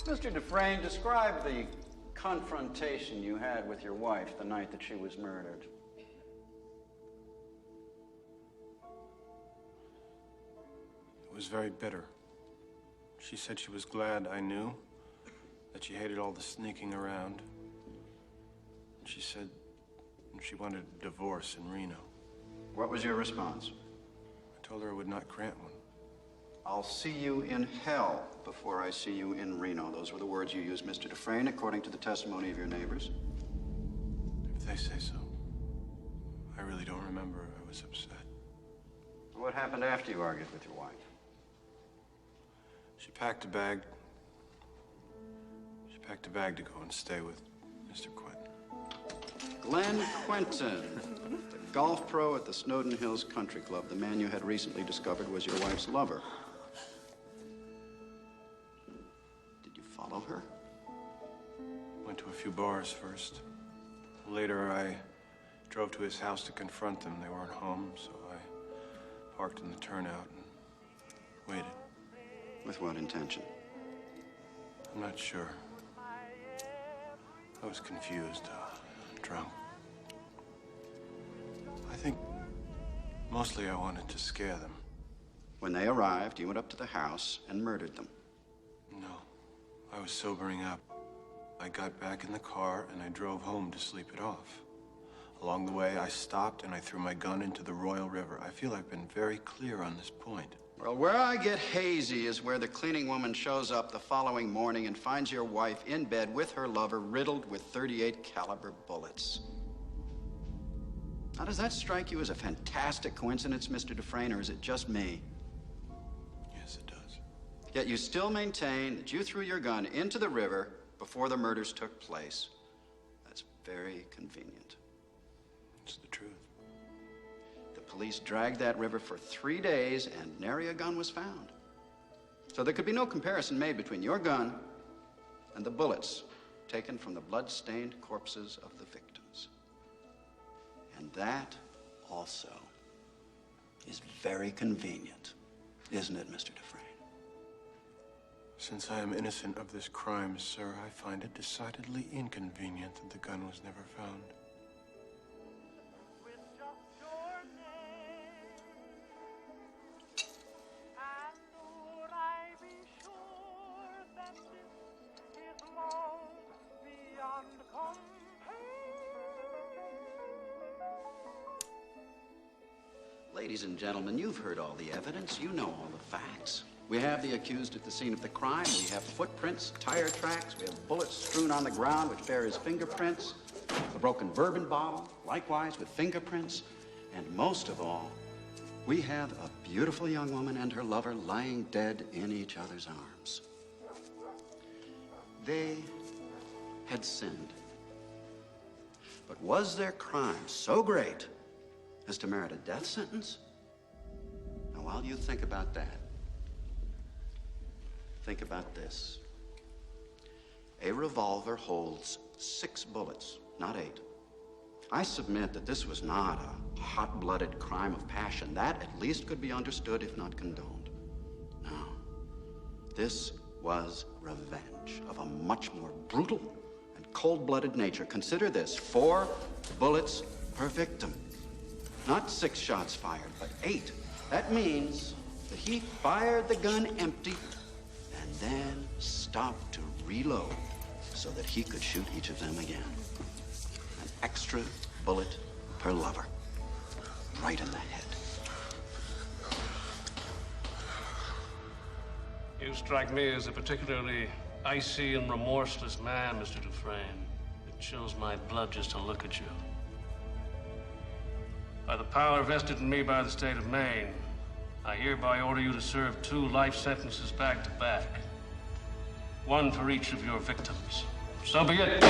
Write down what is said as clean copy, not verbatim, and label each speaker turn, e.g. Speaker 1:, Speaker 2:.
Speaker 1: Mr. Dufresne, describe the confrontation you had with your wife the night that she was murdered.
Speaker 2: It was very bitter. She said she was glad I knew, that she hated all the sneaking around. And she said she wanted a divorce in Reno.
Speaker 1: What was your response?
Speaker 2: I told her I would not grant one.
Speaker 1: I'll see you in hell before I see you in Reno. Those were the words you used, Mr. Dufresne, according to the testimony of your neighbors.
Speaker 2: If they say so. I really don't remember. I was upset.
Speaker 1: What happened after you argued with your wife?
Speaker 2: She packed a bag. She packed a bag to go and stay with Mr. Quentin.
Speaker 1: Glenn Quentin, the golf pro at the Snowden Hills Country Club. The man you had recently discovered was your wife's lover. Did you follow her?
Speaker 2: Went to a few bars first. Later, I drove to his house to confront them. They weren't home, so I parked in the turnout and waited.
Speaker 1: With what intention?
Speaker 2: I'm not sure. I was confused, drunk. I think mostly I wanted to scare them.
Speaker 1: When they arrived, you went up to the house and murdered them.
Speaker 2: No, I was sobering up. I got back in the car and I drove home to sleep it off. Along the way, I stopped and I threw my gun into the Royal River. I feel I've been very clear on this point.
Speaker 1: Well, where I get hazy is where the cleaning woman shows up the following morning and finds your wife in bed with her lover riddled with .38 caliber bullets. Now, does that strike you as a fantastic coincidence, Mr. Dufresne, or is it just me?
Speaker 2: Yes, it does.
Speaker 1: Yet you still maintain that you threw your gun into the river before the murders took place. That's very convenient.
Speaker 2: It's the truth.
Speaker 1: The police dragged that river for 3 days and nary a gun was found. So there could be no comparison made between your gun and the bullets taken from the blood-stained corpses of the victims. And that also is very convenient, isn't it, Mr. Dufresne?
Speaker 2: Since I am innocent of this crime, sir, I find it decidedly inconvenient that the gun was never found.
Speaker 1: Ladies and gentlemen, you've heard all the evidence. You know all the facts. We have the accused at the scene of the crime. We have footprints, tire tracks. We have bullets strewn on the ground which bear his fingerprints. The broken bourbon bottle, likewise with fingerprints. And most of all, we have a beautiful young woman and her lover lying dead in each other's arms. They had sinned. But was their crime so great as to merit a death sentence? Now, while you think about that, think about this. A revolver holds 6 bullets, not 8. I submit that this was not a hot-blooded crime of passion. That at least could be understood, if not condoned. No. This was revenge of a much more brutal and cold-blooded nature. Consider this: 4 bullets per victim. Not 6 shots fired, but 8. That means that he fired the gun empty and then stopped to reload so that he could shoot each of them again. An extra bullet per lover, right in the head.
Speaker 3: You strike me as a particularly icy and remorseless man, Mr. Dufresne. It chills my blood just to look at you. By the power vested in me by the state of Maine, I hereby order you to serve 2 life sentences back to back. 1 for each of your victims. So be it.